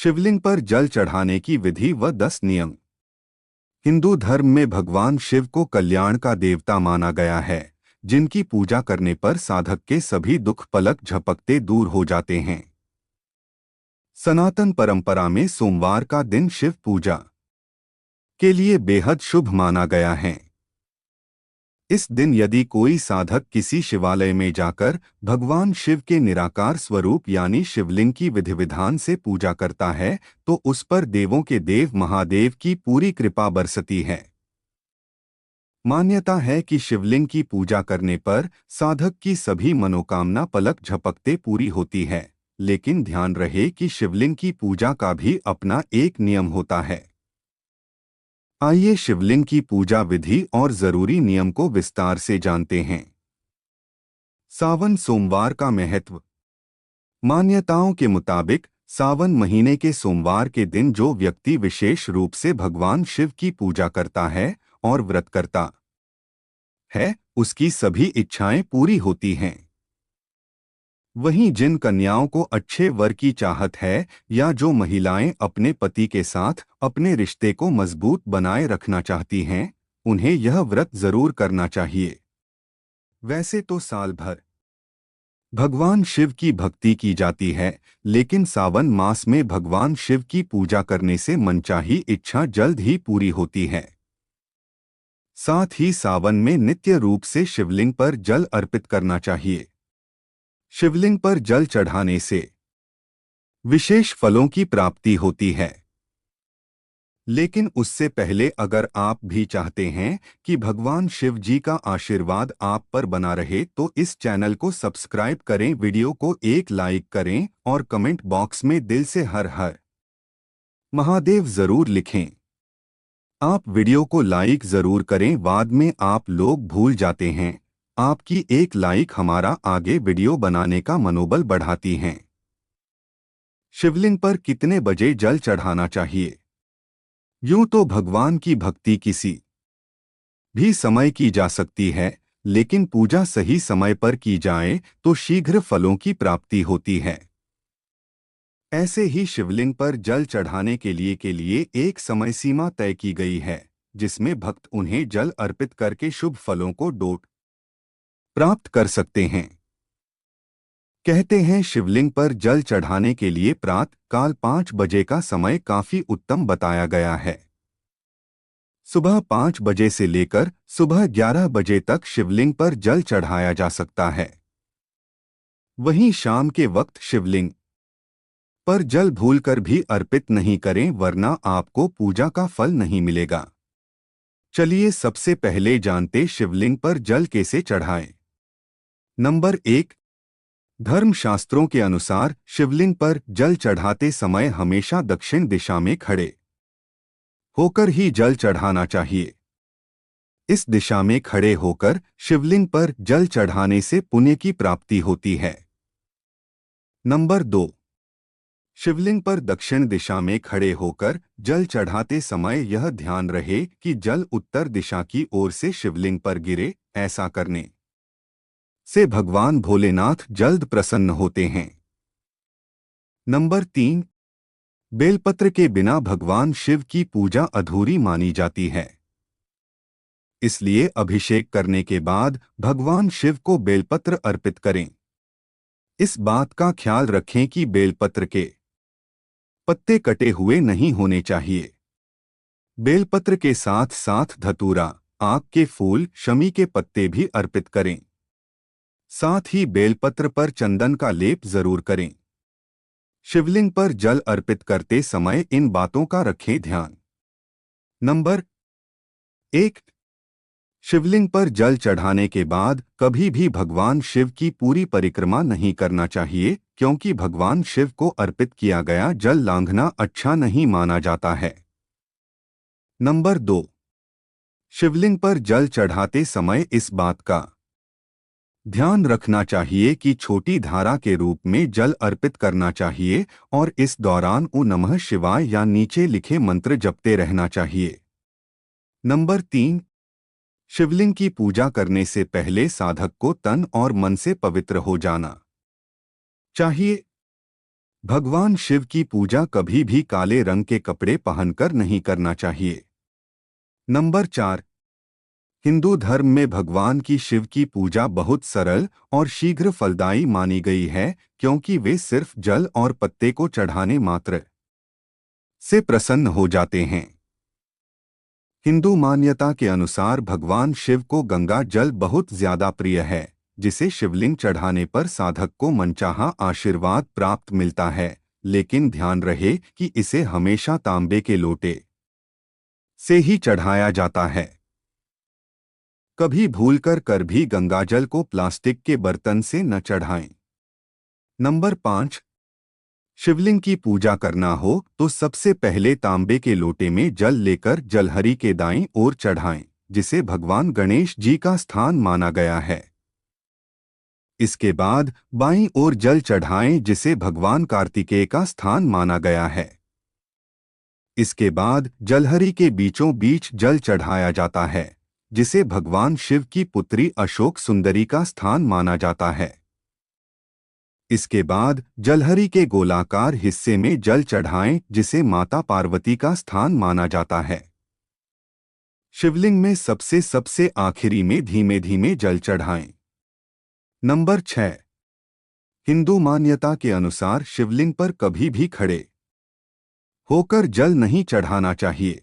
शिवलिंग पर जल चढ़ाने की विधि व 10 नियम। हिंदू धर्म में भगवान शिव को कल्याण का देवता माना गया है, जिनकी पूजा करने पर साधक के सभी दुख पलक झपकते दूर हो जाते हैं। सनातन परंपरा में सोमवार का दिन शिव पूजा के लिए बेहद शुभ माना गया है। इस दिन यदि कोई साधक किसी शिवालय में जाकर भगवान शिव के निराकार स्वरूप यानी शिवलिंग की विधि विधान से पूजा करता है तो उस पर देवों के देव महादेव की पूरी कृपा बरसती है। मान्यता है कि शिवलिंग की पूजा करने पर साधक की सभी मनोकामना पलक झपकते पूरी होती है, लेकिन ध्यान रहे कि शिवलिंग की पूजा का भी अपना एक नियम होता है। आइए शिवलिंग की पूजा विधि और जरूरी नियम को विस्तार से जानते हैं। सावन सोमवार का महत्व। मान्यताओं के मुताबिक सावन महीने के सोमवार के दिन जो व्यक्ति विशेष रूप से भगवान शिव की पूजा करता है और व्रत करता है, उसकी सभी इच्छाएं पूरी होती हैं। वहीं जिन कन्याओं को अच्छे वर की चाहत है या जो महिलाएं अपने पति के साथ अपने रिश्ते को मजबूत बनाए रखना चाहती हैं, उन्हें यह व्रत जरूर करना चाहिए। वैसे तो साल भर भगवान शिव की भक्ति की जाती है, लेकिन सावन मास में भगवान शिव की पूजा करने से मनचाही इच्छा जल्द ही पूरी होती है। साथ ही सावन में नित्य रूप से शिवलिंग पर जल अर्पित करना चाहिए। शिवलिंग पर जल चढ़ाने से विशेष फलों की प्राप्ति होती है। लेकिन उससे पहले अगर आप भी चाहते हैं कि भगवान शिव जी का आशीर्वाद आप पर बना रहे तो इस चैनल को सब्सक्राइब करें, वीडियो को एक लाइक करें और कमेंट बॉक्स में दिल से हर हर महादेव जरूर लिखें। आप वीडियो को लाइक जरूर करें, बाद में आप लोग भूल जाते हैं। आपकी एक लाइक हमारा आगे वीडियो बनाने का मनोबल बढ़ाती है। शिवलिंग पर कितने बजे जल चढ़ाना चाहिए? यूं तो भगवान की भक्ति किसी भी समय की जा सकती है, लेकिन पूजा सही समय पर की जाए तो शीघ्र फलों की प्राप्ति होती है। ऐसे ही शिवलिंग पर जल चढ़ाने के लिए एक समय सीमा तय की गई है, जिसमें भक्त उन्हें जल अर्पित करके शुभ फलों को डोट प्राप्त कर सकते हैं। कहते हैं शिवलिंग पर जल चढ़ाने के लिए प्रातः काल 5 बजे का समय काफी उत्तम बताया गया है। सुबह 5 बजे से लेकर सुबह 11 बजे तक शिवलिंग पर जल चढ़ाया जा सकता है। वहीं शाम के वक्त शिवलिंग पर जल भूलकर भी अर्पित नहीं करें, वरना आपको पूजा का फल नहीं मिलेगा। चलिए सबसे पहले जानते शिवलिंग पर जल कैसे चढ़ाएं। नंबर 1। धर्मशास्त्रों के अनुसार शिवलिंग पर जल चढ़ाते समय हमेशा दक्षिण दिशा में खड़े होकर ही जल चढ़ाना चाहिए। इस दिशा में खड़े होकर शिवलिंग पर जल चढ़ाने से पुण्य की प्राप्ति होती है। नंबर 2। शिवलिंग पर दक्षिण दिशा में खड़े होकर जल चढ़ाते समय यह ध्यान रहे कि जल उत्तर दिशा की ओर से शिवलिंग पर गिरे। ऐसा करने से भगवान भोलेनाथ जल्द प्रसन्न होते हैं। नंबर 3। बेलपत्र के बिना भगवान शिव की पूजा अधूरी मानी जाती है। इसलिए अभिषेक करने के बाद भगवान शिव को बेलपत्र अर्पित करें। इस बात का ख्याल रखें कि बेलपत्र के पत्ते कटे हुए नहीं होने चाहिए। बेलपत्र के साथ साथ धतूरा, आक के फूल, शमी के पत्ते भी अर्पित करें। साथ ही बेलपत्र पर चंदन का लेप जरूर करें। शिवलिंग पर जल अर्पित करते समय इन बातों का रखें ध्यान। नंबर 1। शिवलिंग पर जल चढ़ाने के बाद कभी भी भगवान शिव की पूरी परिक्रमा नहीं करना चाहिए, क्योंकि भगवान शिव को अर्पित किया गया जल लांघना अच्छा नहीं माना जाता है। नंबर 2। शिवलिंग पर जल चढ़ाते समय इस बात का ध्यान रखना चाहिए कि छोटी धारा के रूप में जल अर्पित करना चाहिए और इस दौरान ओ नमः शिवाय या नीचे लिखे मंत्र जपते रहना चाहिए। नंबर 3। शिवलिंग की पूजा करने से पहले साधक को तन और मन से पवित्र हो जाना चाहिए। भगवान शिव की पूजा कभी भी काले रंग के कपड़े पहनकर नहीं करना चाहिए। नंबर 4। हिंदू धर्म में भगवान की शिव की पूजा बहुत सरल और शीघ्र फलदायी मानी गई है, क्योंकि वे सिर्फ जल और पत्ते को चढ़ाने मात्र से प्रसन्न हो जाते हैं। हिंदू मान्यता के अनुसार भगवान शिव को गंगा जल बहुत ज्यादा प्रिय है, जिसे शिवलिंग चढ़ाने पर साधक को मनचाहा आशीर्वाद प्राप्त मिलता है। लेकिन ध्यान रहे कि इसे हमेशा तांबे के लोटे से ही चढ़ाया जाता है। कभी भूलकर भी गंगाजल को प्लास्टिक के बर्तन से न चढ़ाएं। नंबर 5। शिवलिंग की पूजा करना हो तो सबसे पहले तांबे के लोटे में जल लेकर जलहरी के दाईं ओर चढ़ाएं, जिसे भगवान गणेश जी का स्थान माना गया है। इसके बाद बाईं ओर जल चढ़ाएं, जिसे भगवान कार्तिकेय का स्थान माना गया है। इसके बाद जलहरी के बीचों बीच जल चढ़ाया जाता है, जिसे भगवान शिव की पुत्री अशोक सुंदरी का स्थान माना जाता है। इसके बाद जलहरी के गोलाकार हिस्से में जल चढ़ाएं, जिसे माता पार्वती का स्थान माना जाता है। शिवलिंग में सबसे आखिरी में धीमे धीमे जल चढ़ाएं। नंबर 6। हिंदू मान्यता के अनुसार शिवलिंग पर कभी भी खड़े होकर जल नहीं चढ़ाना चाहिए।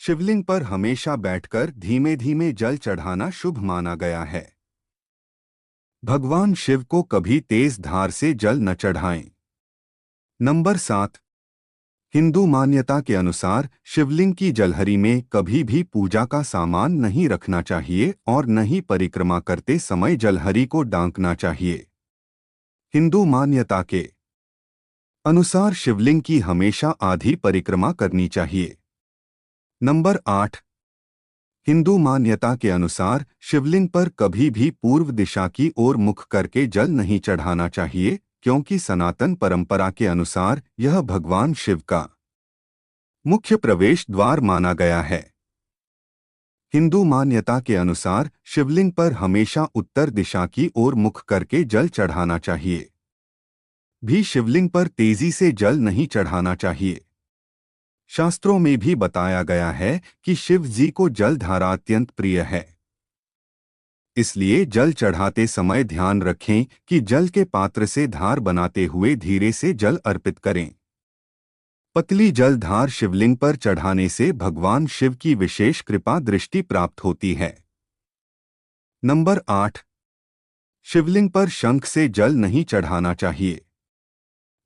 शिवलिंग पर हमेशा बैठकर धीमे धीमे जल चढ़ाना शुभ माना गया है। भगवान शिव को कभी तेज धार से जल न चढ़ाएं। नंबर 7। हिंदू मान्यता के अनुसार शिवलिंग की जलहरी में कभी भी पूजा का सामान नहीं रखना चाहिए और न ही परिक्रमा करते समय जलहरी को डांकना चाहिए। हिंदू मान्यता के अनुसार शिवलिंग की हमेशा आधी परिक्रमा करनी चाहिए। नंबर 8। हिंदू मान्यता के अनुसार शिवलिंग पर कभी भी पूर्व दिशा की ओर मुख करके जल नहीं चढ़ाना चाहिए, क्योंकि सनातन परंपरा के अनुसार यह भगवान शिव का मुख्य प्रवेश द्वार माना गया है। हिंदू मान्यता के अनुसार शिवलिंग पर हमेशा उत्तर दिशा की ओर मुख करके जल चढ़ाना चाहिए। भी शिवलिंग पर तेजी से जल नहीं चढ़ाना चाहिए। शास्त्रों में भी बताया गया है कि शिव जी को जल धारा अत्यंत प्रिय है। इसलिए जल चढ़ाते समय ध्यान रखें कि जल के पात्र से धार बनाते हुए धीरे से जल अर्पित करें। पतली जल धार शिवलिंग पर चढ़ाने से भगवान शिव की विशेष कृपा दृष्टि प्राप्त होती है। नंबर 8। शिवलिंग पर शंख से जल नहीं चढ़ाना चाहिए।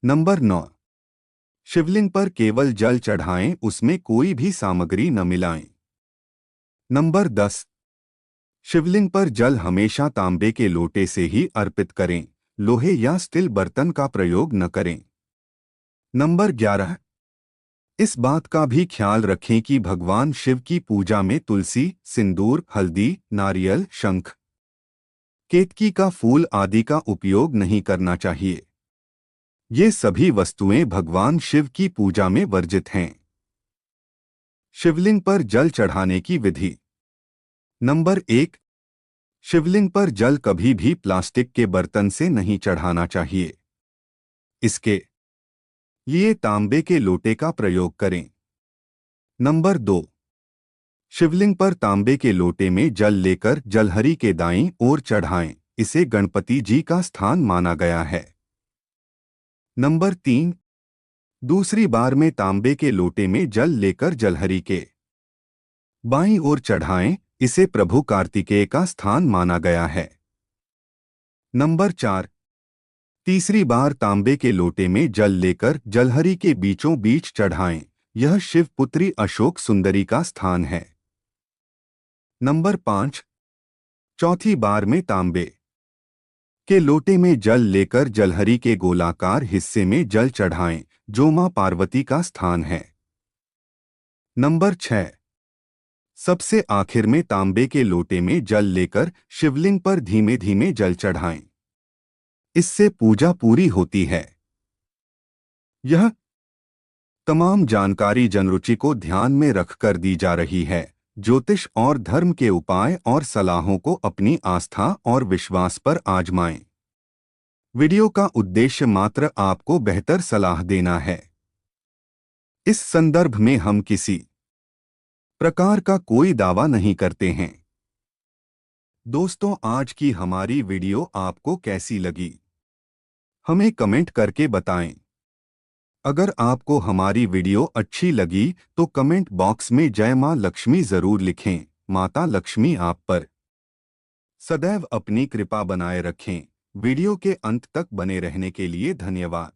नंबर 9। शिवलिंग पर केवल जल चढ़ाएं, उसमें कोई भी सामग्री न मिलाएं। नंबर 10। शिवलिंग पर जल हमेशा तांबे के लोटे से ही अर्पित करें, लोहे या स्टील बर्तन का प्रयोग न करें। नंबर 11। इस बात का भी ख्याल रखें कि भगवान शिव की पूजा में तुलसी, सिंदूर, हल्दी, नारियल, शंख, केतकी का फूल आदि का उपयोग नहीं करना चाहिए। ये सभी वस्तुएं भगवान शिव की पूजा में वर्जित हैं। शिवलिंग पर जल चढ़ाने की विधि। नंबर 1। शिवलिंग पर जल कभी भी प्लास्टिक के बर्तन से नहीं चढ़ाना चाहिए। इसके लिए तांबे के लोटे का प्रयोग करें। नंबर 2। शिवलिंग पर तांबे के लोटे में जल लेकर जलहरी के दाईं ओर चढ़ाएं, इसे गणपति जी का स्थान माना गया है। नंबर 3। दूसरी बार में तांबे के लोटे में जल लेकर जलहरी के बाईं ओर चढ़ाएं, इसे प्रभु कार्तिकेय का स्थान माना गया है। नंबर 4। तीसरी बार तांबे के लोटे में जल लेकर जलहरी के बीचों बीच चढ़ाएं, यह शिवपुत्री अशोक सुंदरी का स्थान है। नंबर 5। चौथी बार में तांबे के लोटे में जल लेकर जलहरी के गोलाकार हिस्से में जल चढ़ाएं, जो मां पार्वती का स्थान है। नंबर 6। सबसे आखिर में तांबे के लोटे में जल लेकर शिवलिंग पर धीमे धीमे जल चढ़ाएं। इससे पूजा पूरी होती है। यह तमाम जानकारी जनरुचि को ध्यान में रखकर दी जा रही है। ज्योतिष और धर्म के उपाय और सलाहों को अपनी आस्था और विश्वास पर आजमाएं। वीडियो का उद्देश्य मात्र आपको बेहतर सलाह देना है। इस संदर्भ में हम किसी प्रकार का कोई दावा नहीं करते हैं। दोस्तों, आज की हमारी वीडियो आपको कैसी लगी, हमें कमेंट करके बताएं। अगर आपको हमारी वीडियो अच्छी लगी तो कमेंट बॉक्स में जय मां लक्ष्मी जरूर लिखें। माता लक्ष्मी आप पर सदैव अपनी कृपा बनाए रखें। वीडियो के अंत तक बने रहने के लिए धन्यवाद।